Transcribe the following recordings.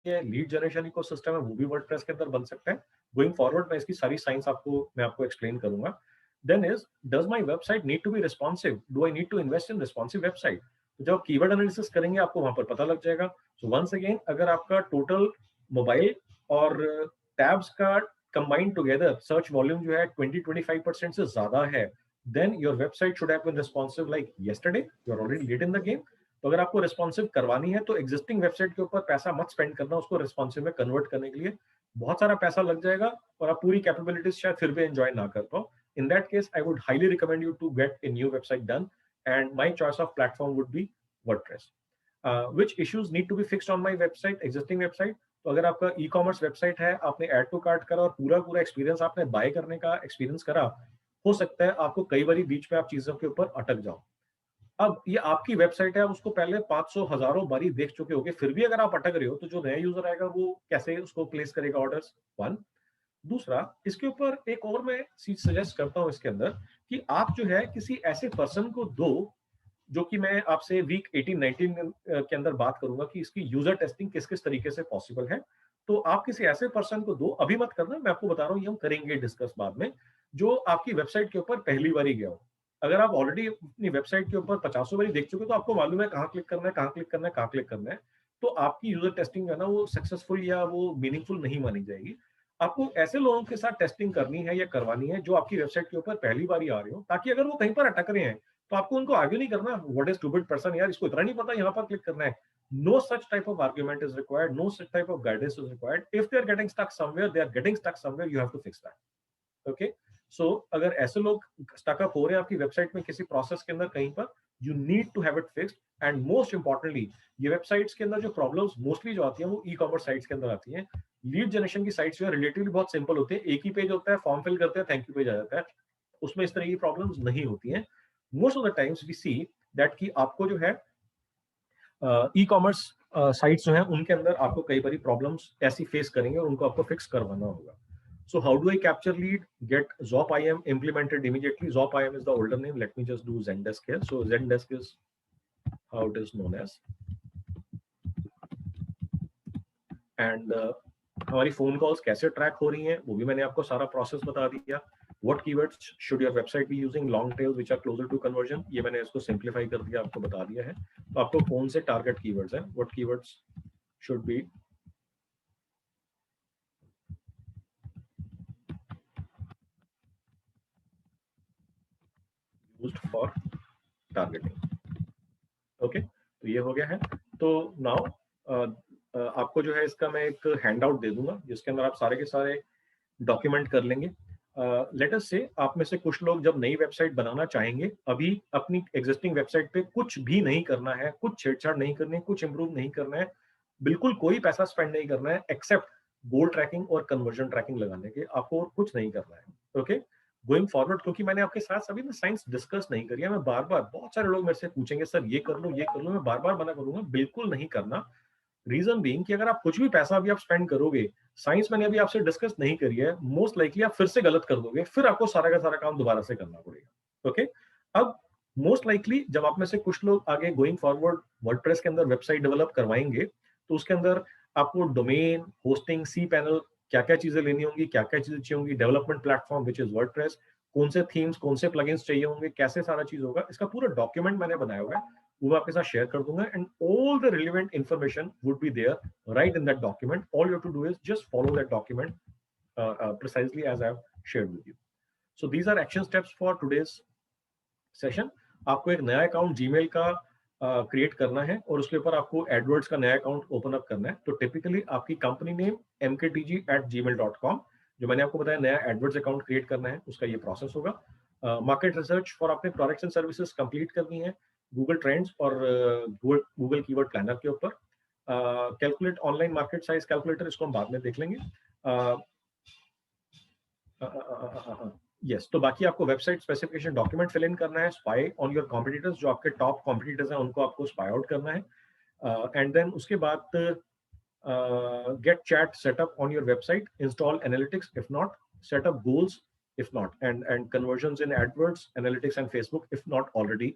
ये lead generation ecosystem है वो भी वर्डप्रेस के अंदर बन सकता है। गोइंग फॉरवर्ड मैं इसकी सारी साइंस मैं आपको एक्सप्लेन करूंगा। Then is, does my website need to be responsive, do I need to invest in responsive website? तो जब कीवर्ड एनालिसिस करेंगे आपको वहां पर पता लग जाएगा। सो वंस अगेन, अगर आपका टोटल मोबाइल और टैब्स का कंबाइंड टुगेदर सर्च वॉल्यूम जो है 20-25% से ज्यादा है, then your website should have been responsive like yesterday, you are already late in the game. तो अगर आपको रिस्पॉन्सिव करवानी है तो एग्जिस्टिंग वेबसाइट के ऊपर पैसा मत स्पेंड करना उसको रिस्पॉन्सिव में कन्वर्ट करने के लिए। बहुत सारा पैसा लग जाएगा और आप पूरी कैपेबिलिटीज शायद फिर भी एंजॉय ना कर पाओ। In that case I would highly recommend you to get a new website done, and my choice of platform would be WordPress. Which issues need to be fixed on my website, existing website? तो अगर आपका e commerce website है, आपने add to cart करा और पूरा पूरा experience आपने बाय करने का एक्सपीरियंस करा, हो सकता है आपको कई बार बीच में आप चीजों के ऊपर अटक जाओ। अब ये आपकी वेबसाइट है, उसको पहले 500 हजारों बारी देख चुके होगे, फिर भी अगर आप अटक रहे हो तो जो नया यूजर आएगा वो कैसे उसको प्लेस करेगा ऑर्डर्स? वन। दूसरा, इसके ऊपर एक और मैं चीज सजेस्ट करता हूं इसके अंदर, कि आप जो है किसी ऐसे पर्सन को दो, जो कि मैं आपसे वीक 18-19 के अंदर बात करूंगा कि इसकी यूजर टेस्टिंग किस किस तरीके से पॉसिबल है। तो आप किसी ऐसे पर्सन को दो, अभी मत करना, मैं आपको बता रहा हूँ, ये हम करेंगे डिस्कस बाद में, जो आपकी वेबसाइट के ऊपर पहली बार ही गया हो। अगर आप ऑलरेडी अपनी वेबसाइट के ऊपर 50 बारी देख चुके हो तो आपको मालूम है कहाँ क्लिक करना है, कहाँ क्लिक करना है, कहाँ क्लिक करना है। तो आपकी यूजर टेस्टिंग है ना, वो सक्सेसफुल या वो मीनिंगफुल नहीं मानी जाएगी। आपको ऐसे लोगों के साथ टेस्टिंग करनी है या करवानी है जो आपकी वेबसाइट के ऊपर पहली बार ही आ रहे हो, ताकि अगर वो कहीं पर अटक रहे हैं तो आपको उनको आगे नहीं करना, व्हाट इज स्टूपिड पर्सन, यार इसको इतना नहीं पता यहाँ पर क्लिक करना है। No such type of argument is required, no such type of guidance is required. If they are getting stuck somewhere, they are getting stuck somewhere, you have to fix that. Okay? So अगर ऐसे लोग stuck up हो रहे हैं आपकी website में किसी process के अंदर कहीं पर, you need to have it fixed. And most importantly, ये वेबसाइट्स के अंदर जो प्रॉब्लम्स मोस्टली जो आती हैं वो ई कॉमर्स साइट्स के अंदर आती हैं। लीड जनरेशन की साइट्स जो है रिलेटिवली बहुत सिंपल होती है, एक ही पेज होता है, फॉर्म फिल करते हैं, थैंक यू पेज आ जाता है, उसमें इस तरह की प्रॉब्लम्स नहीं होती हैं। Most of the times we see that कि आपको जो है ई कॉमर्स साइट्स जो हैं उनके अंदर आपको कई बारी प्रॉब्लम्स ऐसी फेस करेंगे और उनको आपको फिक्स करवाना होगा। So how do I capture lead? Get Zop IM implemented immediately. Zop IM is the older name. Let me just do Zendesk here. So Zendesk is how it is known as. And हमारी phone calls कैसे track हो रही हैं वो भी मैंने आपको सारा प्रोसेस बता दिया। What keywords should your website be using, long tail which are closer to conversion, ये मैंने इसको सिंप्लीफाई कर दिया, आपको बता दिया है। तो आपको कौन से टारगेट कीवर्ड्स हैं, what keywords should be used for targeting. Okay, तो ये हो गया है। तो नाउ आपको जो है इसका मैं एक हैंड आउट दे दूंगा जिसके अंदर आप सारे के सारे डॉक्यूमेंट कर लेंगे। लेट अस से आप में से कुछ लोग जब नई वेबसाइट बनाना चाहेंगे, अभी अपनी एग्जिस्टिंग वेबसाइट पे कुछ भी नहीं करना है, कुछ छेड़छाड़ नहीं करनी है, कुछ इंप्रूव नहीं करना है, बिल्कुल कोई पैसा स्पेंड नहीं करना है एक्सेप्ट गोल ट्रैकिंग और कन्वर्जन ट्रैकिंग लगाने के, आपको और कुछ नहीं करना है। ओके? गोइंग फॉरवर्ड, क्योंकि मैंने आपके साथ सभी में साइंस डिस्कस नहीं करी है, मैं बार बार, बहुत सारे लोग मेरे से पूछेंगे सर ये कर लो ये कर लो, मैं बार बार मना करूंगा बिल्कुल नहीं करना। रीजन बीइंग कि अगर आप कुछ भी पैसा अभी आप स्पेंड करोगे, साइंस मैंने अभी आपसे डिस्कस नहीं करी है, मोस्ट लाइकली आप फिर से गलत कर दोगे, फिर आपको सारा का सारा काम दोबारा से करना पड़ेगा। ओके? अब मोस्ट लाइकली जब आप में से कुछ लोग आगे गोइंग फॉरवर्ड वर्डप्रेस के अंदर वेबसाइट डेवलप करवाएंगे, तो उसके अंदर आपको डोमेन, होस्टिंग, सी पैनल, क्या क्या चीजें लेनी होंगी, क्या क्या चीजें चाहिए होंगी, development platform which is WordPress, कौन से थीम्स, कौन से प्लगइन्स चाहिए होंगे, कैसे सारा चीज होगा, इसका पूरा डॉक्यूमेंट मैंने बनाया हुआ है, वो मैं आपके साथ शेयर कर दूंगा। And all the relevant information would be there right in that document. All you have to do is just follow that document precisely as I have shared with you. So these are action steps for today's session. आपको एक नया account Gmail का create करना है और उसके ऊपर आपको एडवर्ड्स का नया अकाउंट ओपन अप करना है। तो टिपिकली आपकी कंपनी नेम mktg@gmail.com, जो मैंने आपको बताया नया एडवर्ड्स अकाउंट क्रिएट करना है, उसका ये प्रोसेस होगा। मार्केट रिसर्च फॉर अपने प्रोडक्ट्स एंड सर्विसेज कंप्लीट करनी है गूगल ट्रेंड्स और गूगल कीवर्ड प्लानर के ऊपर। Calculate online market size calculator, इसको हम बाद में देख लेंगे। यस, तो बाकी आपको website specification document fill in करना है, स्पाई ऑन योर कॉम्पिटिटर्स, जो आपके टॉप कॉम्पिटिटर्स हैं उनको आपको स्पाई आउट करना है। एंड देन उसके बाद get chat set up on your website, install analytics if not, set up goals if not, and conversions in AdWords, analytics and Facebook if not already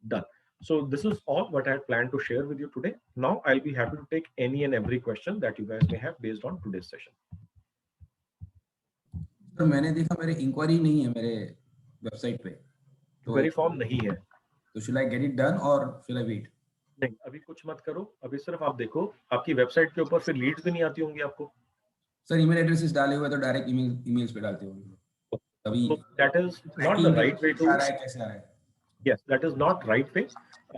done. So this is all what I had planned to share with you today. Now I'll be happy to take any and every question that you guys may have based on today's session. Sir मैंने देखा मेरे inquiry नहीं है मेरे website पे, तो query form नहीं है, तो should I get it done और शुड आई वेट? नहीं, अभी कुछ मत करो, अभी सिर्फ आप देखो आपकी वेबसाइट के ऊपर फिर लीड्स भी नहीं आती होंगी आपको। सर ईमेल एड्रेसेस डाले हुए तो डायरेक्ट ईमेल्स पे डालते होंगे तभी। That is not the right way to, आ रहा है कैसे आ रहा है? Yes that is not right way.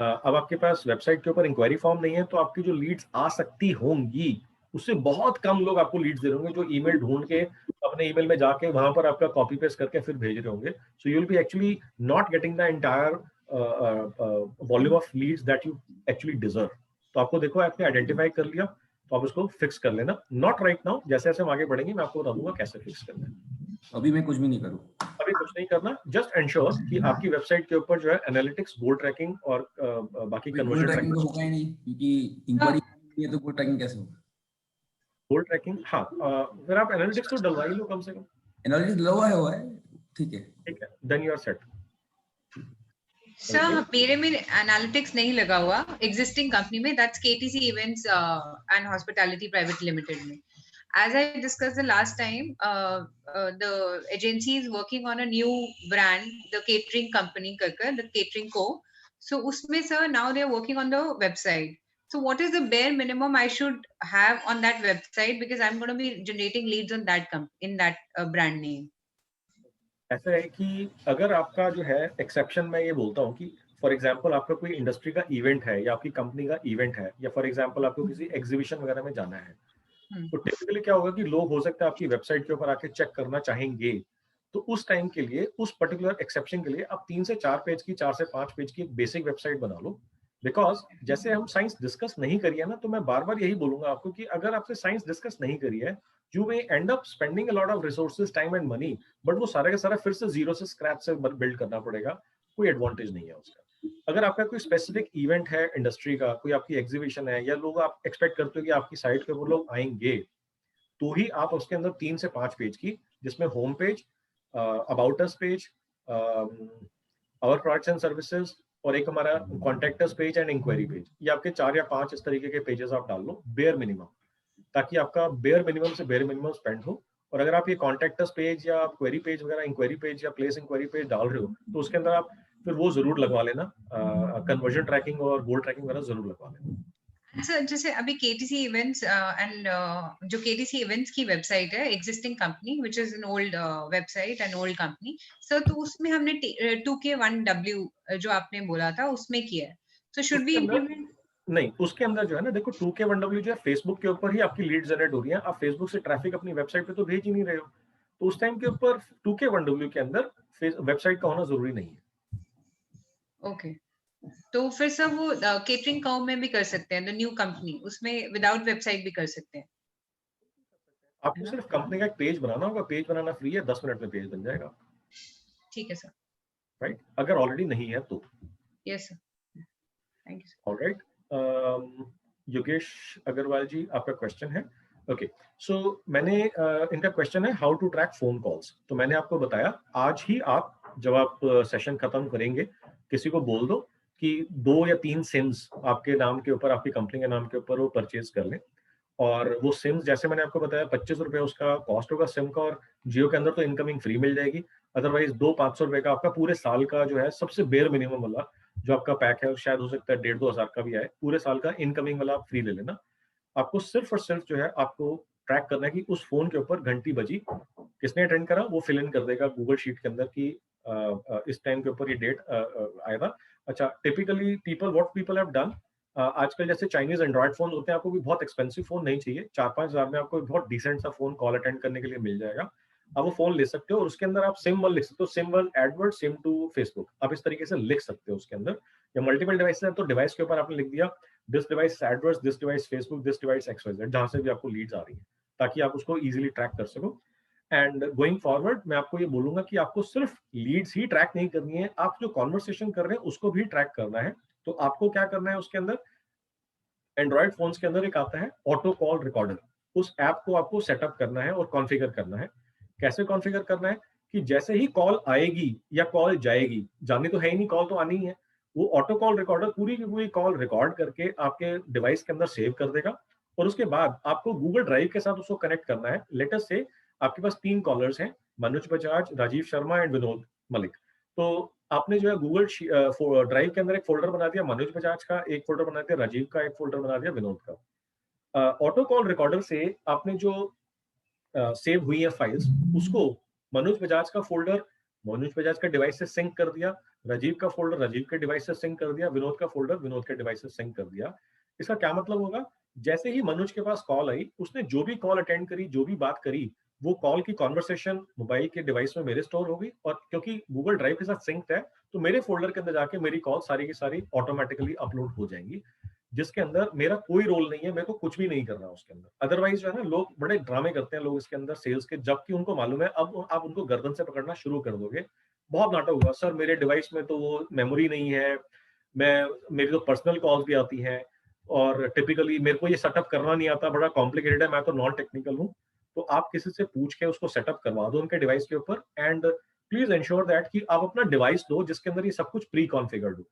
अब आपके पास वेबसाइट के ऊपर इंक्वायरी फॉर्म नहीं है तो आपकी जो लीड्स आ सकती होंगी उससे बहुत कम लोग आपको लीड्स दे रहे होंगे जो ईमेल ढूंढ के अपने ईमेल में जाके वहां पर आपका कॉपी पेस्ट करके फिर भेज रहे होंगे। So you will be actually not getting the entire volume of leads that you actually deserve. तो आपको देखो आपने आइडेंटिफाई कर लिया तो आप उसको फिक्स कर लेना, नॉट राइट नाउ, जैसे जैसे हम आगे बढ़ेंगे मैं आपको बता दूंगा कैसे फिक्स करना है। अभी मैं कुछ भी नहीं करूँ? अभी कुछ नहीं करना, जस्ट एंश्योर कि आपकी वेबसाइट के ऊपर जो है एनालिटिक्स, गोल ट्रैकिंग और बाकी कन्वर्जन ट्रैकिंग तो होगा ही नहीं क्योंकि इंक्वायरी नहीं है तो गोल ट्रैकिंग कैसे होगा? गोल ट्रैकिंग, हाँ, फिर आप एनालिटिक्स तो डलवा ही लो कम से कम। एनालिटिक्स लगा हुआ है, ठीक है, ठीक है, then you are set. Sir मेरे में एनालिटिक्स नहीं लगा हुआ, एग्जिस्टिंग कंपनी में, that's KTC events and hospitality private limited में। As I discussed the last time, the agency is working on a new brand, the catering company, the catering co. So, usme sir, now they are working on the website. So, what is the bare minimum I should have on that website? Because I'm going to be generating leads on that in that brand name. ऐसा है कि अगर आपका जो है exception, मैं ये बोलता हूँ कि फॉर एग्जांपल आपका कोई इंडस्ट्री का इवेंट है या आपकी कंपनी का इवेंट है या फॉर एग्जांपल आपको किसी एग्जीबिशन वगैरह में जाना है, तो टिपिकली क्या होगा कि लोग हो सकता है आपकी वेबसाइट के ऊपर आके चेक करना चाहेंगे। तो उस टाइम के लिए, उस पर्टिकुलर एक्सेप्शन के लिए आप 3 से 4 पेज की, 4 से 5 पेज की एक बेसिक वेबसाइट बना लो। बिकॉज जैसे हम साइंस डिस्कस नहीं करी है ना, तो मैं बार बार यही बोलूंगा आपको कि अगर आपसे साइंस डिस्कस नहीं करी है, you may and up spending a lot of resources, time and money, but वो सारा का सारा फिर से जीरो से, स्क्रैच से बिल्ड करना पड़ेगा, कोई एडवांटेज नहीं है उसका। अगर आपका कोई स्पेसिफिक इवेंट है इंडस्ट्री का, कोई आपकी एग्जीबिशन है, या लोग आप एक्सपेक्ट करते हो कि आपकी साइट पे वो लोग आएंगे, तो ही आप उसके अंदर 3 से 5 पेज की, जिसमें home page, about us page, our products and services, और एक हमारा contact us page and inquiry page, ये आपके 4 या 5 इस तरीके के पेजेस आप डाल लो बेयर मिनिमम, ताकि आपका बेयर मिनिमम से बेयर मिनिमम स्पेंड हो। और अगर आप ये कॉन्टैक्ट अस पेज या क्वेरी पेज वगैरह, इंक्वायरी पेज या प्लेस इंक्वायरी पेज डाल रहे हो, तो उसके अंदर आप फिर वो जरूर लगवा लेना, कन्वर्जन ट्रैकिंग और गोल ट्रैकिंग वगैरह जरूर लगवा लेना। सर जैसे अभी केटीसी इवेंट्स एंड जो केटीसी इवेंट्स की वेबसाइट है, existing company which is an old website and old company sir, तो उसमें हमने 2K1W जो आपने बोला था उसमें किया है, तो शुड बी इंप्लीमेंट? नहीं, उसके अंदर जो है ना, देखो 2K1W जो है फेसबुक के ऊपर ही आपकी लीड जनरेट हो रही है, आप फेसबुक से ट्रैफिक अपनी वेबसाइट पे तो भेज ही नहीं रहे हो, तो उस टाइम के ऊपर 2K1W के अंदर वेबसाइट का होना जरूरी नहीं है। ओके, तो फिर सर वो केटरिंग काउ में भी कर सकते हैं, द न्यू कंपनी, उसमें विदाउट वेबसाइट भी कर सकते हैं? आपको सिर्फ कंपनी का एक पेज बनाना होगा, पेज बनाना फ्री है, 10 मिनट में पेज बन जाएगा। ठीक है सर, राइट, अगर ऑलरेडी नहीं है तो। Yes sir, thank you sir. Alright, Yogesh Agarwal ji, आपका क्वेश्चन है। ओके, सो मैंने इनका क्वेश्चन है how to track phone calls. तो मैंने आपको बताया, आज ही आप जब आप सेशन खत्म करेंगे, किसी को बोल दो कि 2 या 3 सिम्स आपके नाम के ऊपर, आपकी कंपनी के नाम के ऊपर वो परचेज कर लें। और वो सिम्स, जैसे मैंने आपको बताया, 25 रुपए उसका कॉस्ट होगा सिम का, और जियो के अंदर तो इनकमिंग फ्री मिल जाएगी। अदरवाइज 200-500 रुपए का आपका पूरे साल का जो है सबसे बेयर मिनिमम वाला जो आपका पैक है, शायद हो सकता है 1,500-2 हजार का भी आए, पूरे साल का इनकमिंग वाला आप फ्री ले लेना। आपको सिर्फ और सिर्फ जो है आपको ट्रैक करना है कि उस फोन के ऊपर घंटी बजी, किसने अटेंड करा, वो फिल इन कर देगा गूगल शीट के अंदर कि इस टाइम के ऊपर ये डेट आएगा। अच्छा, typically what people have done, आजकल जैसे चाइनीज एंड्रॉइड फोन होते हैं, आपको भी बहुत एक्सपेंसिव फोन नहीं चाहिए, 4-5 हजार में आपको बहुत डिसेंट सा फोन कॉल अटेंड करने के लिए मिल जाएगा। आप वो फोन ले सकते हो और उसके अंदर आप सिम 1 लिख सकते हो, सिम 1 एडवर्ड, सिम 2 फेसबुक, आप इस तरीके से लिख सकते हो उसके अंदर। या मल्टीपल डिवाइस है तो डिवाइस के ऊपर आपने लिख दिया this device Edward, this device Facebook, this device XYZ, जहां से भी आपको लीड्स आ रही है, ताकि आप उसको इजीली ट्रैक कर सको। एंड गोइंग फॉरवर्ड मैं आपको ये बोलूंगा कि आपको सिर्फ लीड्स ही ट्रैक नहीं करनी है, आप जो कॉन्वर्सेशन कर रहे हैं उसको भी ट्रैक करना है। तो आपको क्या करना है, उसके अंदर एंड्रॉइड फोन्स के अंदर एक आता है ऑटो कॉल रिकॉर्डर, उस ऐप को आपको सेटअप करना है और कॉन्फ़िगर करना है। कैसे कॉन्फ़िगर करना है कि जैसे ही कॉल आएगी या कॉल जाएगी, जानी तो है ही नहीं, कॉल तो आनी ही है, वो ऑटो कॉल रिकॉर्डर पूरी की पूरी कॉल रिकॉर्ड करके आपके डिवाइस के अंदर सेव कर देगा, और उसके बाद आपको गूगल ड्राइव के साथ उसको कनेक्ट करना है। लेट अस से आपके पास 3 कॉलर्स हैं, मनोज बजाज, राजीव शर्मा एंड विनोद मलिक। तो आपने जो है गूगल ड्राइव के अंदर एक फोल्डर बना दिया मनोज बजाज का, एक फोल्डर बना दिया राजीव का, एक फोल्डर बना दिया विनोद का। ऑटो कॉल रिकॉर्डर से आपने जो सेव हुई है फाइल्स, उसको मनोज बजाज का फोल्डर मनोज बजाज का डिवाइस से सिंक कर दिया, राजीव का फोल्डर राजीव के डिवाइस से सिंक कर दिया, विनोद का फोल्डर विनोद के डिवाइस से सिंक कर दिया। इसका क्या मतलब होगा, जैसे ही मनोज के पास कॉल आई, उसने जो भी कॉल अटेंड करी, जो भी बात करी, वो कॉल की कॉन्वर्सेशन मोबाइल के डिवाइस में मेरे स्टोर होगी, और क्योंकि गूगल ड्राइव के साथ सिंक्ड है, तो मेरे फोल्डर के अंदर जाके मेरी कॉल सारी की सारी ऑटोमेटिकली अपलोड हो जाएंगी, जिसके अंदर मेरा कोई रोल नहीं है, मेरे को कुछ भी नहीं करना उसके अंदर। अदरवाइज जो है ना, लोग बड़े ड्रामे करते हैं लोग इसके अंदर सेल्स के, जबकि उनको मालूम है अब आप उनको गर्दन से पकड़ना शुरू कर दोगे, बहुत नाटक हुआ सर मेरे डिवाइस में तो वो मेमोरी नहीं है, मेरी तो पर्सनल कॉल्स भी आती हैं, और टिपिकली मेरे को ये सेटअप करना नहीं आता, बड़ा कॉम्प्लिकेटेड है, मैं तो नॉन टेक्निकल हूँ। तो आप किसी से पूछ के उसको सेटअप करवा दो उनके डिवाइस के ऊपर, एंड प्लीज एंश्योर दैट कि आप अपना डिवाइस दो जिसके अंदर ये सब कुछ प्री कॉन्फ़िगर्ड हो।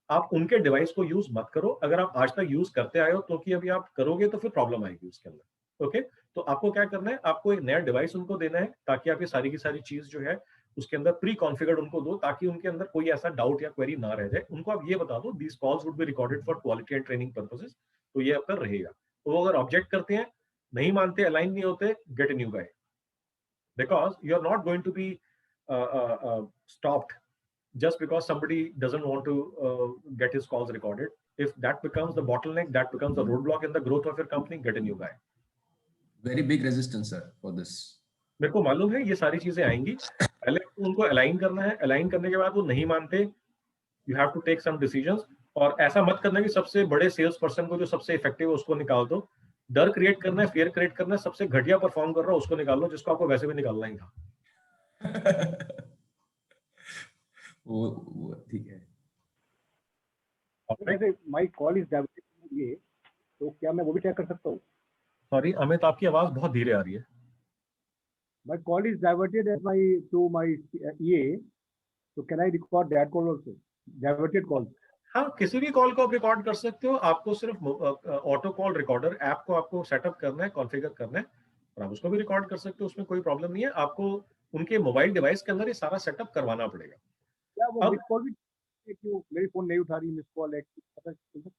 आप उनके डिवाइस को यूज मत करो, अगर आप आज तक यूज करते आए हो तो कि अभी आप करोगे तो फिर प्रॉब्लम आएगी उसके अंदर। ओके, तो आपको क्या करना है, आपको एक नया डिवाइस उनको देना है, ताकि आप ये सारी की सारी चीज जो है उसके अंदर प्री कॉन्फ़िगर्ड उनको दो, ताकि उनके अंदर कोई ऐसा डाउट या क्वेरी ना रह जाए। उनको आप ये बता दो these calls would be recorded for quality and training purposes, तो ये आपका रहेगा। तो वो अगर ऑब्जेक्ट करते हैं, नहीं मानते, अलाइन नहीं होते, get a new guy, because you are not going to be stopped just because somebody doesn't want to get his calls recorded. If that becomes the bottleneck, that becomes the roadblock in the growth of your company, get a new guy. Very big resistance, sir, for this. मेरे को मालूम है ये सारी चीजें आएंगी, पहले उनको अलाइन करना है, अलाइन करने के बाद वो नहीं मानते, you have to take some decisions। और ऐसा मत करना कि सबसे बड़े सेल्स पर्सन को जो सबसे इफेक्टिव है उसको निकाल दो, डर क्रिएट करना है, फियर क्रिएट करना है, सबसे घटिया परफॉर्म कर रहा है उसको निकाल लो, जिसको आपको वैसे भी निकालना ही था। वो ठीक है। वैसे माय कॉल इज डाइवर्टेड, ये तो क्या मैं वो भी चेक कर सकता हूँ? सॉरी अमित, आपकी आवाज बहुत धीरे आ रही है। My call is diverted at my to my ये, तो can I record that call also, diverted call? हाँ, किसी भी कॉल को आप रिकॉर्ड कर सकते हो, आपको सिर्फ ऑटो कॉल रिकॉर्डर ऐप को आपको सेटअप करना है, कॉन्फ़िगर करना है, और आप उसको भी रिकॉर्ड कर सकते हो, उसमें कोई प्रॉब्लम नहीं है। आपको उनके मोबाइल डिवाइस के अंदर ये सारा सेटअप करवाना पड़ेगा। क्या वो मिस कॉल भी, क्यों मेरी फोन नहीं उठा रही, मिस कॉल है, पता चल सकता?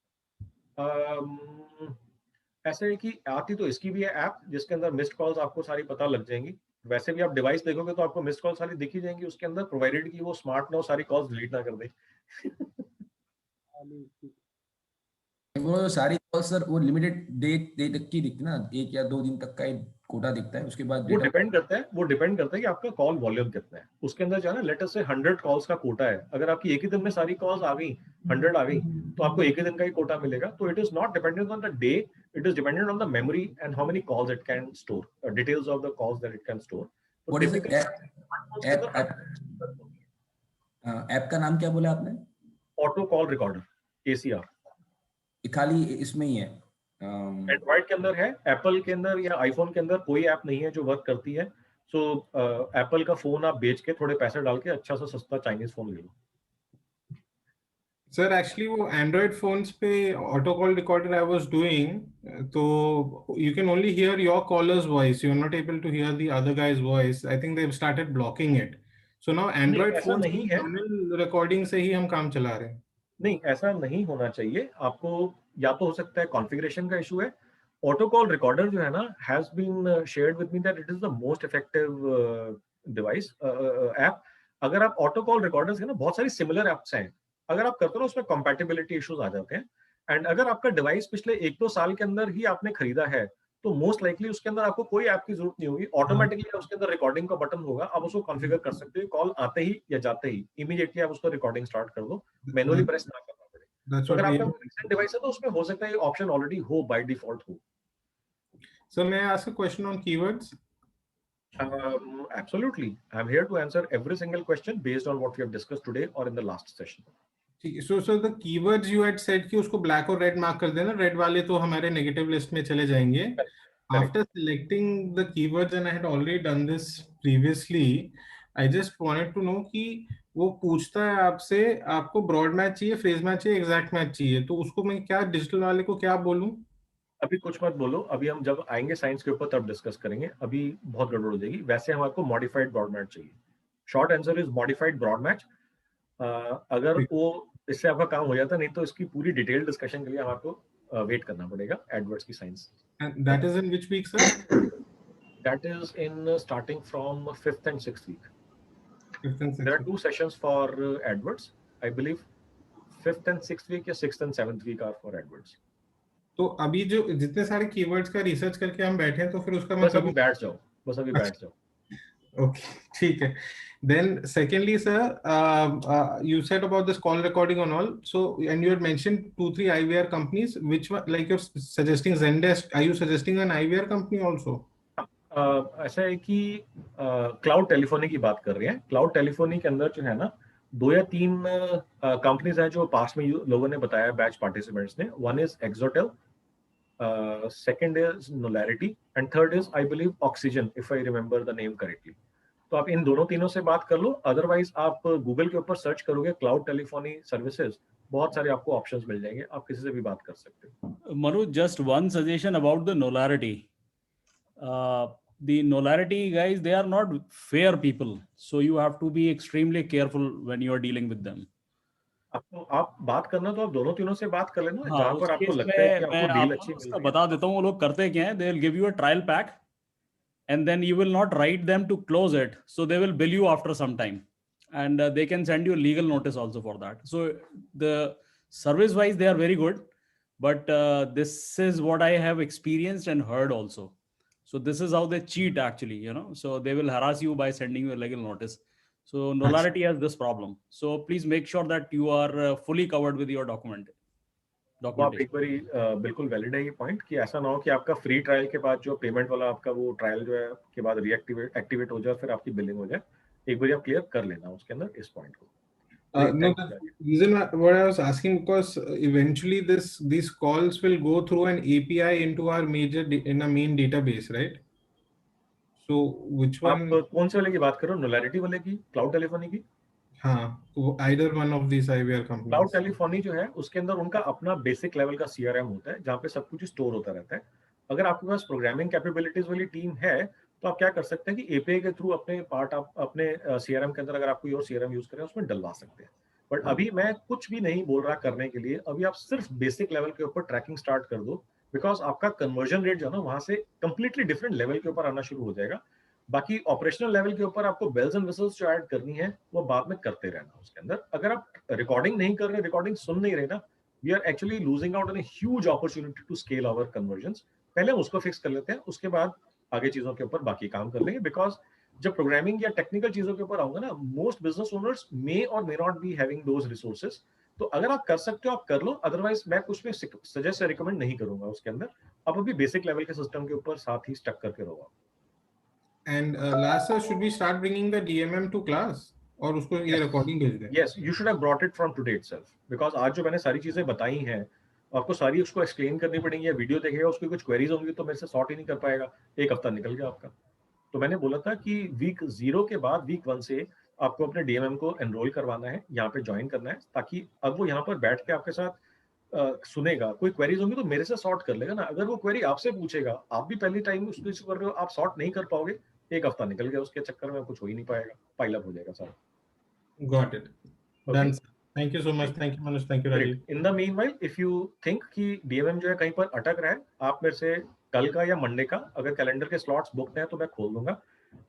ऐसे है कि आती तो इसकी भी है ऐप, जिसके अंदर मिस्ड कॉल्स आपको सारी पता लग जाएंगी। वैसे भी आप डिवाइस देखोगे तो आपको मिस्ड कॉल सारी दिखी जाएंगी उसके अंदर, प्रोवाइडेड कि वो स्मार्ट ना हो, सारी कॉल्स डिलीट ना कर दे। वो सारी कॉल सर वो लिमिटेड डे तक की दिखती ना, 1 या 2 दिन तक का कोटा दिखता है, उसके बाद वो डिपेंड करता है कि आपका कॉल वॉल्यूम कितना है। उसके अंदर जो है ना, लेट अस से 100 कॉल्स का कोटा है, अगर आपकी एक ही दिन में सारी कॉल्स आ गई, 100 आ गई, तो आपको एक ही दिन का ही कोटा मिलेगा। तो it is not dependent on the day, it is dependent on the memory and how many calls it can store, details of the calls that it can store. What is app का नाम क्या बोला आपने? Auto call recorder, ACR। खाली इसमें ही है? Android के अंदर है, एप्पल के अंदर या आईफोन के अंदर कोई ऐप नहीं है जो वर्क करती है। सो एप्पल का फोन आप बेच के थोड़े पैसे डाल के अच्छा सा सस्ता चाइनीज फोन ले लो। सर एक्चुअली वो एंड्रॉइड फोन्स पे auto call recorder I was doing, तो you can only hear your callers voice, you are not able to hear the other guys voice. I think they have started blocking it. So now Android phone नहीं है, recording से ही हम काम चला रहे हैं। नहीं, ऐसा नहीं होना चाहिए। आपको या तो हो सकता है कॉन्फ़िगरेशन का इशू है। ऑटो कॉल रिकॉर्डर जो है ना, has been shared with me that it is the most effective device app. अगर आप ऑटो कॉल रिकॉर्डर्स है ना, बहुत सारी सिमिलर ऐप्स हैं, अगर आप करते हो उसमें कंपैटिबिलिटी इश्यूज आ जाते हैं। एंड अगर आपका डिवाइस पिछले 1-2 साल के अंदर ही आपने खरीदा है, तो मोस्ट लाइकली उसके अंदर आपको कोई ऐप की जरूरत नहीं होगी, ऑटोमेटिकली उसके अंदर रिकॉर्डिंग का बटन होगा, आप उसको कॉन्फ़िगर कर सकते हो, कॉल आते ही या जाते ही इमीडिएटली आप उसको रिकॉर्डिंग स्टार्ट कर दो, मैनुअली प्रेस ना करना पड़े। तो अगर आपका रिसेंट डिवाइस है तो उसमें हो सकता है ये ऑप्शन ऑलरेडी हो, बाय डिफॉल्ट हो। सो may I ask a question on keywords? Absolutely, I'm here to answer every single question based on what we have discussed today or in the last session. So the keywords you had said कि उसको black और red mark कर देना, red वाले तो हमारे negative list में चले जाएंगे। After selecting the keywords, and I had already done this previously, I just wanted to know कि वो पूछता है आपसे, आपको ब्रॉड मैच चाहिए, फ्रेज मैच चाहिए, एग्जैक्ट मैच चाहिए, तो उसको मैं क्या डिजिटल वाले को क्या बोलूं? अभी कुछ मत बोलो, अभी हम जब आएंगे साइंस के ऊपर तब डिस्कस करेंगे, अभी बहुत गड़बड़ हो जाएगी। वैसे हमारे को मॉडिफाइड ब्रॉड मैच चाहिए। Short answer is modified broad match. अगर वो इससे आपका काम हो जाता, नहीं तो इसकी पूरी डिटेल डिस्कशन के लिए हमारे को वेट करना पड़ेगा एडवर्ड्स की science. That is in which week sir? That is in starting from 5th and 6th week. 5th and 6th There are week. 2 sessions for AdWords. I believe 5th and 6th week या 6th and 7th week are for AdWords. तो अभी जो जितने सारे keywords का research करके हम बैठे हैं, तो फिर उसका बस अभी बैठ जाओ, बस अभी बैठ जाओ। Okay, ठीक है. Then secondly, sir, you said about this call recording and all. So, and you had mentioned 2-3 IVR companies. Which one, like you're suggesting Zendesk? Are you suggesting an IVR company also? ऐसा है कि cloud telephony की बात कर रहे हैं। Cloud telephony के अंदर जो है ना 2 या 3 कंपनीज हैं जो पास में लोगों ने बताया, बैच पार्टिसिपेंट्स ने। One is Exotel, second is Knowlarity and third is I believe oxygen, if I remember the name correctly. तो आप इन दोनों तीनों से बात कर लो, अदरवाइज आप गूगल के ऊपर सर्च करोगे क्लाउड टेलीफोनी सर्विसेज, बहुत सारे आपको ऑप्शंस मिल जाएंगे, आप किसी से भी बात कर सकते हो। Manu, just one suggestion about the Nolarity. The Nolarity guys, they are not fair people, so you have to be extremely careful when you are dealing with them. आपको आप बात करना तो आप दोनों तीनों से बात कर लेना, हाँ, जहां उस पर आपको केस लगता है में कि मैं आपको डील आपको अच्छी मिल उसका रही है। बता देता हूँ वो लोग करते क्या है, they will give you a trial pack and then you will not write them to close it, so they will bill you after some time, and they can send you a legal notice also for that. So the service wise they are very good, but this is what I have experienced and heard also. So this is how they cheat actually, you know, so they will harass you by sending you a legal notice. So Nolarity has this problem, so please make sure that you are fully covered with your वो आप documentation. एक बारी बिल्कुल valid है ये point, कि ऐसा ना हो कि आपका फ्री ट्रायल के बाद जो पेमेंट वाला आपका वो ट्रायल जो है के बाद एक्टिवेट हो जाए, फिर आपकी बिलिंग हो जाए। एक बार आप क्लियर कर लेना उसके अंदर इस पॉइंट को। No, the reason what I was asking, because eventually these calls will go through an API into our in a main database, right? So which आप one? कौन से वाले की बात कर रहे हो, नोलैरिटी वाले की, क्लाउड टेलीफोनी की? हाँ, either one of these IVR cloud companies. Telephony जो है उसके अंदर उनका अपना बेसिक लेवल का CRM होता है, जहाँ पे सब कुछ स्टोर होता रहता है। अगर आपके पास प्रोग्रामिंग कैपेबिलिटीज वाली टीम है तो आप क्या कर सकते हैं कि API के थ्रू अपने पार्ट आप अपने CRM के अंदर, अगर आप कोई और CRM यूज करें, उसमें डलवा सकते हैं। बट अभी मैं कुछ भी नहीं बोल रहा करने के लिए, अभी आप सिर्फ बेसिक लेवल के ऊपर ट्रैकिंग स्टार्ट कर दो, बिकॉज आपका कन्वर्जन रेट जो है ना वहां से कंप्लीटली डिफरेंट लेवल के ऊपर आना शुरू हो जाएगा। बाकी ऑपरेशनल लेवल के ऊपर आपको बेल्स एंड विसल्स जो ऐड करनी है वो बाद में करते रहना उसके अंदर। अगर आप रिकॉर्डिंग नहीं कर रहे, रिकॉर्डिंग सुन नहीं रहे ना, we are actually losing out on a huge opportunity to scale our conversions. पहले उसको फिक्स कर लेते हैं, उसके बाद आगे चीजों के ऊपर बाकी काम कर लेंगे। बिकॉज जब प्रोग्रामिंग या टेक्निकल चीजों के ऊपर आऊंगा ना, मोस्ट बिजनेस ओनर्स मे और may not be having those resources. तो अगर आप कर सकते हो आप कर लो, अदरवाइज मैं कुछ भी सजेस्ट या रिकमेंड नहीं करूंगा उसके अंदर। आप अभी बेसिक लेवल के सिस्टम के ऊपर साथ ही स्टक करके रहो। And last, sir, should we start bringing the DMM to class, और उसको ये recording भेज दें? Yes, you should have brought it from today itself, because आज जो मैंने सारी चीजें बताई हैं आपको सारी उसको एक्सप्लेन करनी पड़ेंगी, या वीडियो देखेगा उसकी कुछ क्वेरीज होंगी तो मेरे से सॉर्ट ही नहीं कर पाएगा, एक हफ्ता निकल गया आपका। तो मैंने बोला था कि वीक 0 के बाद वीक 1 से आपको अपने DMM को एनरोल करवाना है, यहाँ पे ज्वाइन करना है, ताकि अब वो यहाँ पर बैठ के आपके साथ सुनेगा, कोई क्वेरीज होंगी तो मेरे से सॉर्ट कर लेगा ना। अगर वो क्वेरी आपसे पूछेगा, आप भी पहली टाइम उसको कर रहे हो, आप सॉर्ट नहीं कर पाओगे, एक हफ्ता निकल गया उसके चक्कर में, कुछ हो ही नहीं पाएगा, पाइल अप हो जाएगा सारा। Got it. Done. Thank you so much. Thank you Manoj. Thank you Rajiv. In the meanwhile, if you think कि DMM जो है कहीं पर अटक रहा है, आप मेरे से कल का या मंडे का अगर कैलेंडर के स्लॉट्स बुक हैं तो मैं खोल दूंगा,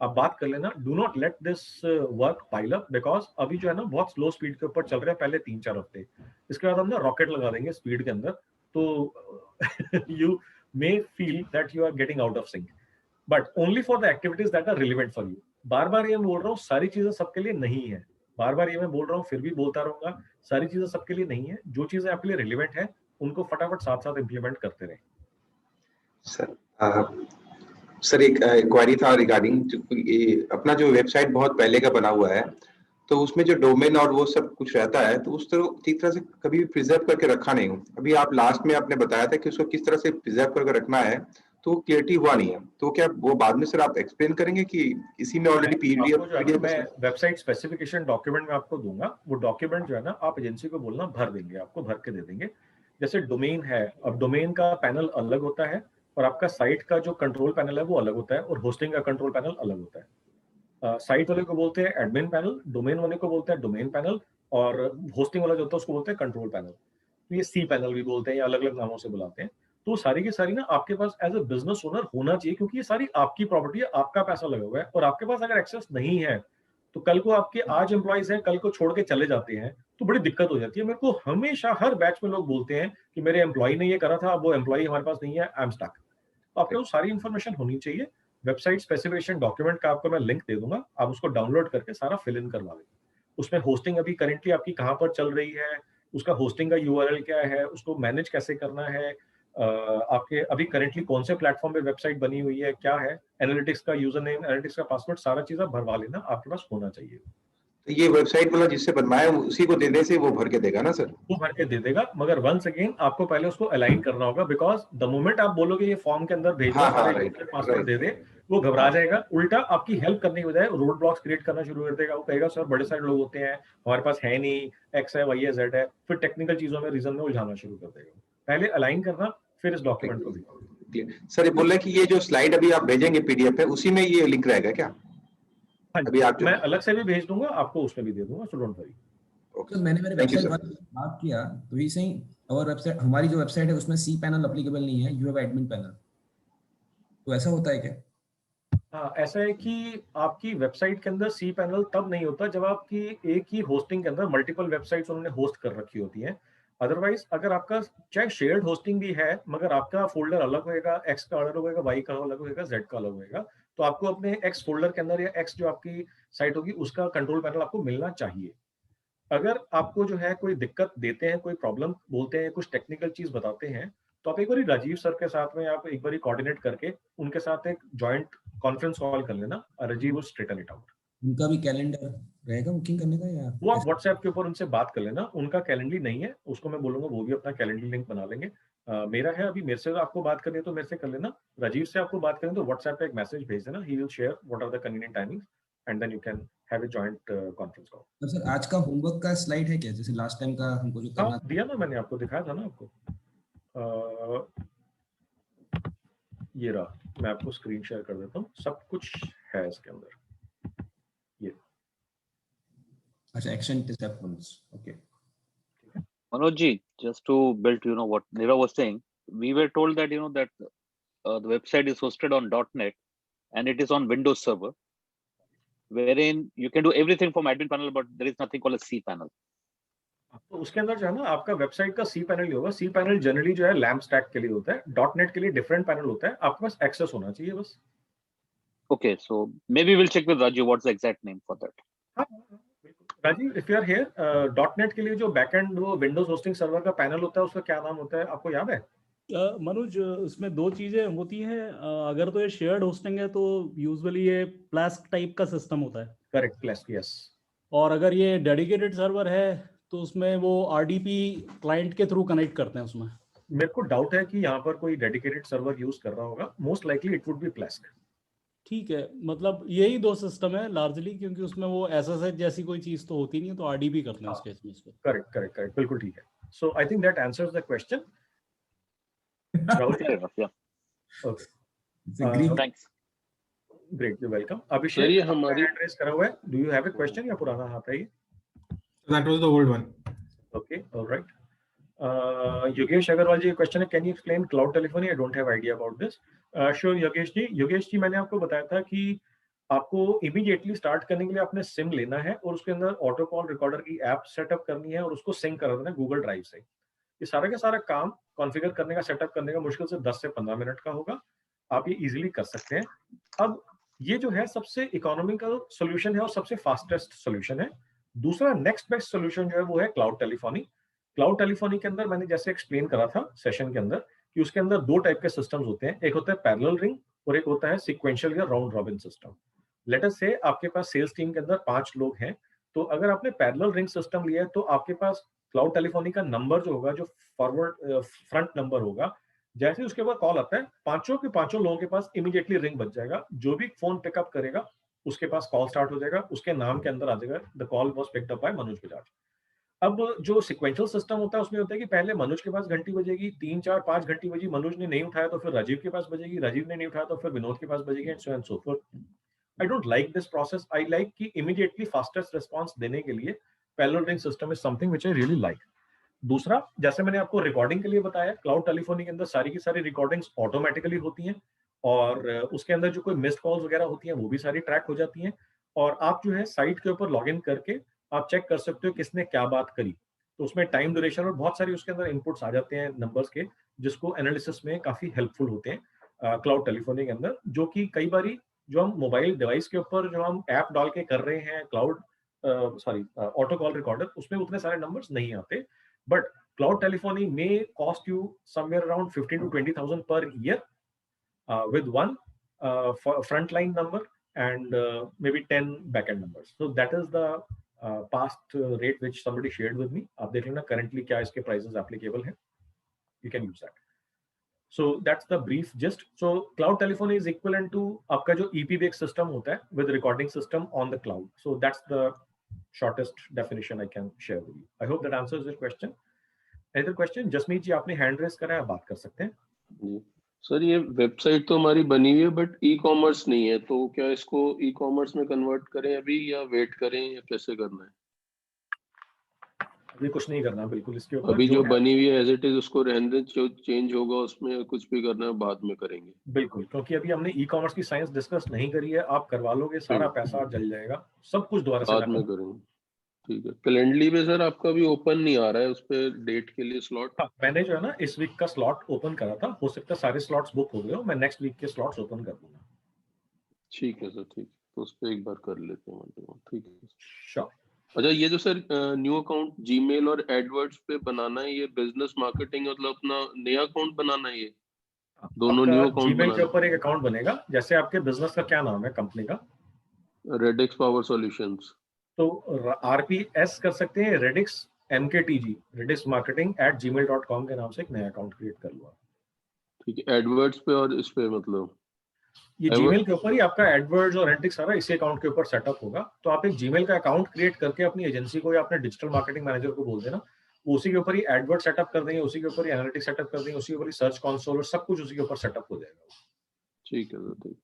आप बात कर लेना। Do not let this work pile up, because अभी जो है ना बहुत स्लो स्पीड के ऊपर चल रहे हैं पहले 3-4 हफ्ते, इसके बाद हम ना रॉकेट लगा देंगे स्पीड के अंदर, तो you may feel that you are getting out of sync, but only for the activities that are relevant for you. बार बार ये बोल रहा हूँ, सारी चीजें सबके लिए नहीं है, बार बार ये मैं बोल रहा हूँ, फिर भी बोलता रहूंगा, सारी चीजें सबके लिए नहीं है। जो चीजें आपके लिए रिलेवेंट है उनको फटाफट साथ साथ इंप्लीमेंट करते रहे। सर एक क्वेरी था रिगार्डिंग अपना जो वेबसाइट बहुत पहले का बना हुआ है, तो उसमें जो डोमेन और वो सब कुछ रहता है, तो उस तरह ठीक तरह से कभी भी प्रिजर्व करके रखा नहीं हूँ। अभी आप लास्ट में आपने बताया था कि उसको किस तरह से प्रिजर्व करके रखना है, तो क्लियरिटी हुआ नहीं है, तो क्या वो बाद में सर आप एक्सप्लेन करेंगे कि इसी में ऑलरेडी आपको जो है ना, पीडीएफ मैं वेबसाइट स्पेसिफिकेशन डॉक्यूमेंट में आपको दूंगा, वो डॉक्यूमेंट जो है ना आप एजेंसी को बोलना भर देंगे, आपको भर के दे देंगे। जैसे डोमेन है, अब डोमेन का पैनल अलग होता है और आपका साइट का जो कंट्रोल पैनल है वो अलग होता है, और होस्टिंग का कंट्रोल पैनल अलग होता है। साइट वाले को बोलते हैं एडमिन पैनल, डोमेन वाले को बोलते हैं डोमेन पैनल, और होस्टिंग वाला जो होता है उसको बोलते हैं कंट्रोल पैनल। तो ये सी पैनल भी बोलते हैं, या अलग अलग नामों से बुलाते हैं। तो सारी की सारी ना आपके पास एज ए बिजनेस ओनर होना चाहिए, क्योंकि ये सारी आपकी प्रॉपर्टी है, आपका पैसा लगा हुआ है, और आपके पास अगर एक्सेस नहीं है तो कल को आपके आज एम्प्लॉइज हैं, कल को छोड़ के चले जाते हैं तो बड़ी दिक्कत हो जाती है। मेरे को हमेशा हर बैच में लोग बोलते हैं कि मेरे एम्प्लॉय ने ये करा था, अब वो एम्प्लॉय हमारे पास नहीं है, आई एम स्टक। आपके पास सारी इंफॉर्मेशन होनी चाहिए। वेबसाइट स्पेसिफिकेशन डॉक्यूमेंट का आपको मैं लिंक दे दूंगा, आप उसको डाउनलोड करके सारा फिल इन करवा लेंगे। उसमें होस्टिंग अभी करेंटली आपकी कहाँ पर चल रही है, उसका होस्टिंग का यूआरएल क्या है, उसको मैनेज कैसे करना है, आपके अभी करेंटली कौन से प्लेटफॉर्म पे वेबसाइट बनी हुई है, क्या है, एनालिटिक्स का यूजर नेम, एनालिटिक्स का पासवर्ड, सारा चीज आप भरवा लेना, आपके पास होना चाहिए। तो ये वेबसाइट वाला जिससे बनवाया उसी को देने से वो भर के देगा ना सर? वो भर के दे देगा, मगर वंस अगेन आपको पहले उसको अलाइन करना होगा, बिकॉज द मोमेंट आप बोलोगे ये फॉर्म के अंदर भेज दो, पासवर्ड दे दे, वो घबरा जाएगा, उल्टा आपकी हेल्प करने के बजाय रोड ब्लॉक्स क्रिएट करना शुरू कर देगा। वो कहेगा सर बड़े सारे लोग होते हैं, हमारे पास है नहीं, एक्स है, वाई है, जेड है, फिर टेक्निकल चीजों में रीजन में उलझाना शुरू कर देगा। पहले अलाइन करना, फिर इस डॉक्यूमेंट को भी। सर ये बोल रहे हैं कि ये जो स्लाइड अभी आप भेजेंगे पीडीएफ पे, उसी में ये लिंक रहेगा क्या? अभी आप मैं अलग से भी भेज दूंगा आपको, उसमें भी दे दूंगा, सो डोंट वरी। तो मैंने मेरे वेबसाइट बात किया तो ही सही, और वेबसाइट हमारी जो वेबसाइट है उसमें सी पैनल एप्लीकेबल नहीं है, यू हैव एडमिन पैनल, तो ऐसा होता है क्या? हाँ, ऐसा है कि आपकी वेबसाइट के अंदर सी पैनल तब नहीं होता जब आपकी एक ही होस्टिंग के अंदर मल्टीपल वेबसाइट्स उन्होंने होस्ट कर रखी होती हैं। अदरवाइज अगर आपका चाहे शेयर्ड होस्टिंग भी है, मगर आपका फोल्डर अलग होएगा, एक्स का अलग होएगा, वाई का अलग होएगा, जेड का अलग होएगा, तो आपको अपने एक्स फोल्डर के अंदर या एक्स जो आपकी साइट होगी उसका कंट्रोल पैनल आपको मिलना चाहिए। अगर आपको जो है कोई दिक्कत देते हैं, कोई प्रॉब्लम बोलते हैं, कुछ टेक्निकल चीज बताते हैं, तो आप एक बार राजीव सर के साथ में आप एक बार कोऑर्डिनेट करके उनके साथ एक जॉइंट कॉन्फ्रेंस कॉल कर लेना, Rajiv will straighten it out. उनका भी कैलेंडर रहेगा बुकिंग करने का, या वो आप व्हाट्सएप के ऊपर उनसे बात कर लेना, उनका कैलेंडर नहीं है, उसको मैं बोलूंगा वो भी अपना कैलेंडर लिंक बना लेंगे। मेरा है, अभी मेरे से आपको बात करनी है तो मेरे से कर लेना, राजीव से आपको बात करनी तो व्हाट्सएप पे एक मैसेज भेज देना, he will share what are the convenient timings and then you can have a joint conference call. तो सर आज का होमवर्क का स्लाइड है क्या, जैसे लास्ट टाइम का हमको जो करना दिया ना मैंने आपको, दिखाया था ना आपको, ये रहा, मैं आपको स्क्रीन शेयर कर देता हूँ, सब कुछ है इसके अंदर। ये अच्छा, action step 1, okay. Manoj ji, just to build, what Nirav was saying, we were told that, that the website is hosted on .NET and it is on Windows Server, wherein you can do everything from admin panel, but there is nothing called a C panel. तो उसके अंदर जो है ना आपका website का C panel ही होगा। C panel generally जो है लैम्प स्टैक के लिए होता है, .NET के लिए डिफरेंट पैनल होता है, आपके पास एक्सेस होना चाहिए बस। Okay, so maybe we'll check with Raju what's the exact name for that. हाँ, Rajiv, if you are here, .NET के लिए जो बैकएंड वो विंडोज होस्टिंग सर्वर का पैनल होता है, उसका क्या नाम होता है, आपको याद है? मनोज, इसमें दो चीजें होती हैं। अगर तो ये शेयर्ड होस्टिंग है तो यूजुअली ये प्लास्क टाइप का सिस्टम होता है। Correct, flask, yes. और अगर ये डेडिकेटेड सर्वर है तो उसमें वो RDP क्लाइंट के थ्रू कनेक्ट करते हैं उसमें। मेरे को डाउट है कि यहाँ पर कोई डेडिकेटेड सर्वर यूज कर रहा होगा, most likely it would be flask. ठीक है, मतलब यही दो सिस्टम है लार्जली, क्योंकि उसमें वो SSH जैसी कोई चीज तो होती नहीं है, तो RDP करते हैं उस केस में इसको। करेक्ट करेक्ट करेक्ट, बिल्कुल ठीक है। So I think that answers the question. Fair enough, yeah. Okay. Thanks. Great, you're welcome. Abhishek, ये हमारी एड्रेस करा हुआ है, do you have a question या पुराना हाथ है ये? That was the old one. Okay, all right. Yogesh Agarwal ji, question है, can you explain cloud telephony? I don't have idea about this. Sure, Yogesh जी, मैंने आपको बताया था कि आपको इमीडिएटली स्टार्ट करने के लिए आपने सिम लेना है और उसके अंदर ऑटो कॉल रिकॉर्डर की ऐप सेटअप करनी है और उसको सिंक करा देना गूगल ड्राइव से। ये सारा का सारा काम कॉन्फ़िगर करने का, सेटअप करने का मुश्किल से 10 से 15 मिनट का होगा, आप ये इजीली कर सकते हैं। अब ये जो है सबसे इकोनॉमिकल सॉल्यूशन है और सबसे फास्टेस्ट सॉल्यूशन है। दूसरा नेक्स्ट बेस्ट सॉल्यूशन जो है वो है क्लाउड टेलीफोनी। क्लाउड टेलीफोनी के अंदर मैंने जैसे एक्सप्लेन करा था सेशन के अंदर कि उसके अंदर दो टाइप के सिस्टम्स होते हैं, एक होता है पैरेलल रिंग और एक होता है सीक्वेंशियल या round robin system. Let us से आपके पास सेल्स टीम के अंदर 5 लोग हैं, तो अगर आपने पैरेलल रिंग सिस्टम लिया है तो आपके पास क्लाउड टेलीफोनी का नंबर जो होगा, जो फॉरवर्ड फ्रंट नंबर होगा, जैसे उसके बाद कॉल आता है, पांचों के पांचों लोगों के पास इमीडिएटली रिंग बज जाएगा, जो भी फोन पिकअप करेगा उसके पास कॉल स्टार्ट हो जाएगा, उसके नाम के अंदर आ जाएगा the call was picked up by Manoj Bajaj. अब जो सिक्वेंशियल सिस्टम होता है उसमें होता है कि पहले मनोज के पास घंटी बजेगी, 3 4 5 घंटी बजी, मनोज ने नहीं उठाया तो फिर राजीव के पास बजेगी, राजीव ने नहीं उठाया तो फिर विनोद के पास बजेगी, and so forth. I don't like this process. I like कि इमीडिएटली फास्टेस्ट रिस्पांस देने के लिए parallel ring system is something which I really like. दूसरा, जैसे मैंने आपको रिकॉर्डिंग के लिए बताया, क्लाउड टेलीफोनी के अंदर सारी की सारी रिकॉर्डिंग्स ऑटोमेटिकली होती हैं, और उसके अंदर जो कोई मिस्ड कॉल्स वगैरह होती हैं वो भी सारी ट्रैक हो जाती हैं, और आप जो है साइट के ऊपर लॉग इन करके आप चेक कर सकते हो किसने क्या बात करी। तो उसमें टाइम ड्यूरेशन और बहुत सारी उसके अंदर इनपुट्स आ जाते हैं नंबर्स के, जिसको एनालिसिस में काफी हेल्पफुल होते हैं क्लाउड टेलीफोनी के अंदर, जो कि कई बारी जो हम मोबाइल डिवाइस के ऊपर जो हम ऐप डाल के कर रहे हैं क्लाउड ऑटो कॉल रिकॉर्डर, उसमें उतने सारे नंबर्स नहीं आते। But cloud telephony may cost you somewhere around 15 to 20,000 per year with one frontline number and maybe 10 backend numbers. So that is the past rate which somebody shared with me. आप देख लेना currently क्या इसके prices applicable हैं. You can use that. So that's the brief gist. So cloud telephony is equivalent to आपका जो EP-based system होता है with recording system on the cloud. So that's the shortest definition I can share with you. I hope that answers your question. Another question, Jasmeet जी आपने hand raise करा है, आप बात कर सकते हैं। जी सर, ये वेबसाइट तो हमारी बनी हुई है बट ई कॉमर्स नहीं है, तो क्या इसको ई कॉमर्स में कन्वर्ट करें अभी, या वेट करें, या कैसे करना है? अभी कुछ नहीं करना बिल्कुल, इसके ऊपर अभी जो बनी हुई है एज इट इज उसको रहने दें, जो चेंज होगा उसमें कुछ भी करना है बाद में करेंगे। बिल्कुल, क्योंकि अभी हमने ई कॉमर्स की साइंस डिस्कस नहीं करी है, आप करवा लोगे सारा पैसा जल जाएगा, सब कुछ दोबारा से बाद में करेंगे। ठीक है, कैलेंडली में सर आपका भी ओपन नहीं आ रहा है उस पे डेट के लिए स्लॉट। हाँ, मैंने जो है ना इस वीक का स्लॉट ओपन करा था, हो सकता है सारे स्लॉट्स बुक हो गए हो, मैं नेक्स्ट वीक के स्लॉट्स ओपन कर दूंगा। ठीक है सर, ठीक, तो उस पे एक बार कर लेते हैं। ठीक है श्योर। अच्छा, ये जो सर न्यू अकाउंट जीमेल और एडवर्ड्स पे बनाना है, ये बिजनेस मार्केटिंग मतलब अपना नया अकाउंट बनाना है, ये दोनों न्यू अकाउंट जीमेल के ऊपर एक अकाउंट बनेगा। जैसे आपके बिजनेस का क्या नाम है कंपनी का? Radix power solutions. तो RPS कर सकते हैं, radix MKTG, radix marketing @gmail.com के नाम से एक नया अकाउंट क्रिएट कर लो। ठीक है, एडवर्ड्स पे और इस पे मतलब ये जीमेल के ऊपर ही आपका एडवर्ड्स और एनालिटिक्स सारा इसी अकाउंट के ऊपर सेटअप होगा। तो आप एक जीमेल का अकाउंट क्रिएट करके अपनी एजेंसी को या अपने डिजिटल मार्केटिंग मैनेजर को बोल देना, वो उसी के ऊपर ही एडवर्ड सेटअप कर देंगे, उसी के ऊपर ही एनालिटिक्स सेटअप कर देंगे, उसी के ऊपर ही सर्च कंसोल और सब कुछ उसी के ऊपर सेटअप हो जाएगा। ठीक है सर, ठीक,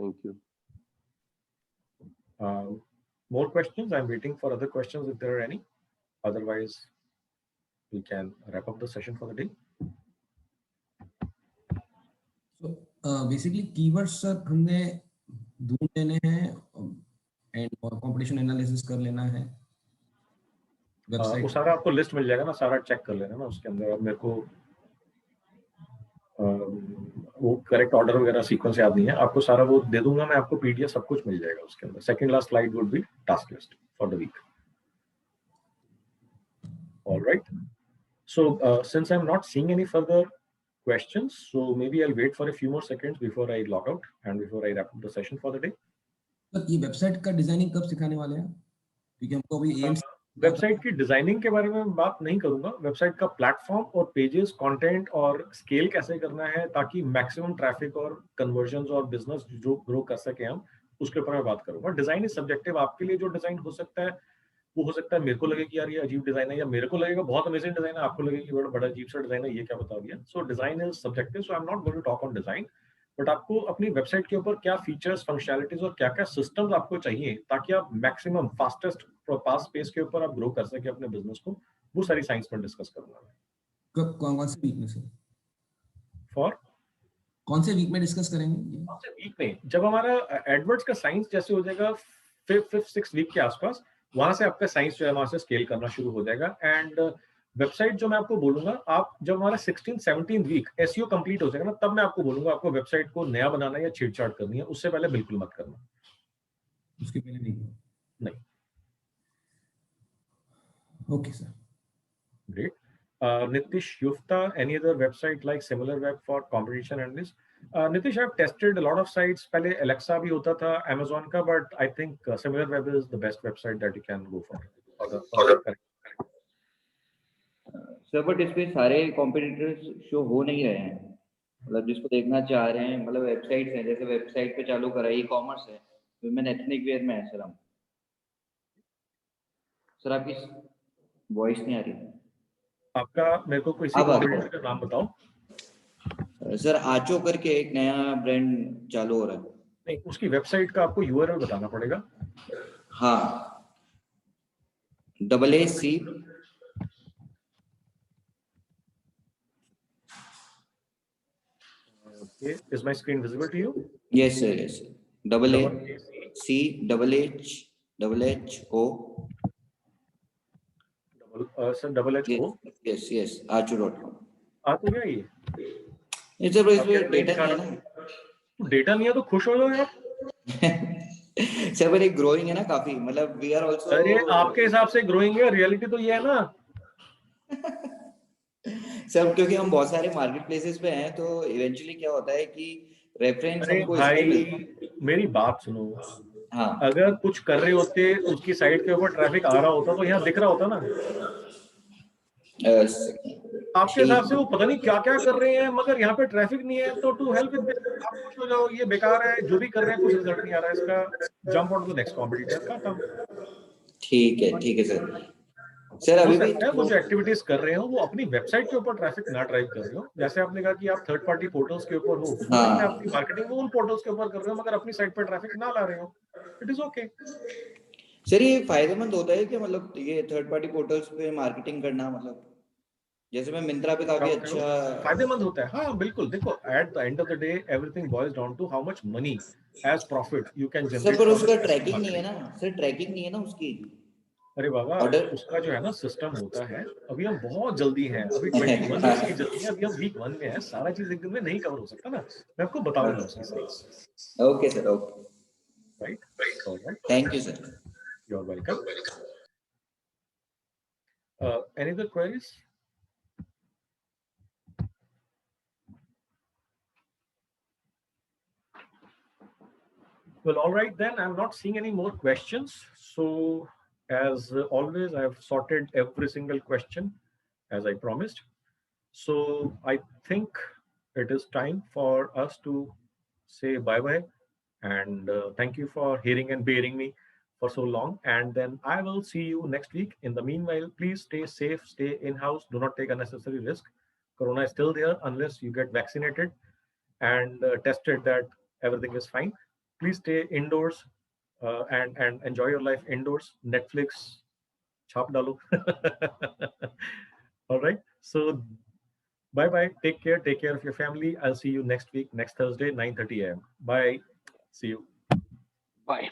thank you. More questions? I'm waiting for other questions if there are any. Otherwise, we can wrap up the session for the day. So basically keywords sir हमने ढूंढ लेने हैं and competition analysis कर लेना है। वो सारा आपको लिस्ट मिल जाएगा ना, सारा चेक कर लेना ना उसके अंदर। अब मेरे को वो करेक्ट ऑर्डर वगैरह सीक्वेंस याद नहीं है, आपको सारा वो दे दूंगा मैं, आपको PDF सब कुछ मिल जाएगा उसके अंदर। Second last slide would be task list for the week. Alright, so since I am not seeing any further questions, so maybe I'll wait for a few more seconds before I log out and before I wrap up the session for the day. Sir ये website का designing कब सिखाने वाले हैं? क्योंकि हमको अभी AIIMS website की डिजाइनिंग के बारे में बात नहीं करूंगा, वेबसाइट का प्लेटफॉर्म और पेजेस, कंटेंट और स्केल कैसे करना है ताकि मैक्सिमम ट्रैफिक और कन्वर्जन्स और बिजनेस जो ग्रो कर सके हम, उसके ऊपर मैं बात करूंगा। डिजाइन इज सब्जेक्टिव, आपके लिए जो डिजाइन हो सकता है वो हो सकता है मेरे को लगे कि यार ये अजीब डिजाइन है, या मेरे को लगेगा बहुत अमेजिंग डिजाइन है, आपको लगेगा कि बड़ा अजीब सा डिजाइन है, ये क्या बता दिया। So design is subjective, so I am not going to talk on design, but आपको अपनी वेबसाइट के ऊपर क्या फीचर्स, फंक्शनैलिटीज और क्या क्या सिस्टम्स आपको चाहिए ताकि आप मैक्सिमम फास्टेस्ट फास्ट पेस के ऊपर आप ग्रो कर सके अपने बिजनेस को, वो सारी साइंस पर डिस्कस करूंगा। कौन से वीक में सर? फॉर कौन से वीक में डिस्कस करेंगे? कौन से वीक में? जब हमारा एडवर्ड्स का साइंस जैसे हो जाएगा 5th 6th वीक के आसपास, वहां से आपका साइंस जो है वहां से स्केल करना शुरू हो जाएगा। एंड वेबसाइट जो मैं आपको बोलूंगा, आप जब हमारा 16th 17th week SEO complete हो जाएगा ना, तब मैं आपको बोलूंगा आपको वेबसाइट को नया बनाना या छेड़छाड़ करनी है, उससे पहले बिल्कुल मत करना। उसके पहले नहीं। Okay sir, great. Nitish Yufta, any other website like SimilarWeb for competition analysis? Nitish, I've tested a lot of sites. पहले Alexa भी होता था Amazon का, but I think SimilarWeb is the best website that you can go for. Sir but इस पे सारे competitors show हो नहीं रहे हैं, मतलब जिसको देखना चाह रहे हैं, मतलब वेबसाइट्स हैं, जैसे वेबसाइट पे चालू करा ई कॉमर्स है, विमेन एथनिक वेयर में है सर हम। सर आपकी वॉइस नहीं आ रही। आपका मेरे को किसी कॉम्पिटिटर का नाम बताओ। सर आचो करके एक नया ब्रांड चालू हो रहा है। नहीं, उसकी वेबसाइट का आपको यूआरएल बताना पड़ेगा। हाँ, AAC Okay, is my screen visible to you? Yes sir, yes sir. AACCHHO sir HHO yes achu.com। आ तो गया ये? नहीं सर इस पे डेटा नहीं है ना। डेटा नहीं है तो खुश हो जाओ यार। सर पर एक ग्रोइंग है ना काफी, मतलब वी आर आल्सो। अरे आपके हिसाब से ग्रोइंग है, रियलिटी तो ये है ना। सर क्योंकि हम बहुत सारे मार्केट प्लेसेस पे हैं, तो इवेंचुअली क्या होता है कि रेफरेंस हमको भाई इसमें मेरी बात सुनो। हाँ, अगर कुछ कर रहे होते उसकी साइट के ऊपर ट्रैफिक आ रहा होता तो यहाँ दिख रहा होता ना। आपके हिसाब से वो पता नहीं क्या क्या कर रहे हैं, मगर यहाँ पे ट्रैफिक नहीं है, तो टू हेल्प विद आप खुश हो जाओ, ये बेकार है जो भी कर रहे हैं, कुछ रिजल्ट नहीं आ रहा है इसका, jump on to the next competitor का काम। ठीक है सर अभी भी वो जो एक्टिविटीज कर रहे हो वो अपनी वेबसाइट के ऊपर ट्रैफिक ना ड्राइव कर रहे हो। जैसे आपने कहा कि आप थर्ड पार्टी पोर्टल्स के ऊपर हो, अपनी मार्केटिंग उन पोर्टल्स के ऊपर कर रहे हो, मगर अपनी साइट पर ट्रैफिक ना ला रहे हो। It is okay sir. ये फायदेमंद होता है कि मतलब ये थर्ड पार्टी पोर्टल्स पे मार्केटिंग करना, मतलब जैसे मैं मिंत्रा पे काफी अच्छा फायदेमंद होता है। हाँ बिल्कुल, देखो at the end of the day everything boils down to how much money as profit you can generate. Sir पर उसका ट्रैकिंग नहीं है ना सर, ट्रैकिंग नहीं है ना उसकी। अरे बाबा उसका जो है ना सिस्टम होता है। अभी हम बहुत जल्दी हैं, अभी 21 वीक्स की जर्नी है, अभी हम वीक 1 में है, सारा चीज एक दिन में नहीं कवर हो सकता ना। मैं आपको बताऊंगा उसकी size. Okay sir, okay right, alright, thank you sir, you are welcome. Any other queries? Well, all right then. I'm not seeing any more questions. So, as always, I've sorted every single question as I promised. So, I think it is time for us to say bye-bye. And thank you for hearing and bearing me for so long. And then I will see you next week. In the meanwhile, please stay safe, stay in-house. Do not take unnecessary risk. Corona is still there unless you get vaccinated and tested that everything is fine. Please stay indoors and enjoy your life indoors. Netflix, chhap dalo. All right. So bye-bye. Take care of your family. I'll see you next week, next Thursday, 9:30 a.m. Bye. See you. Bye.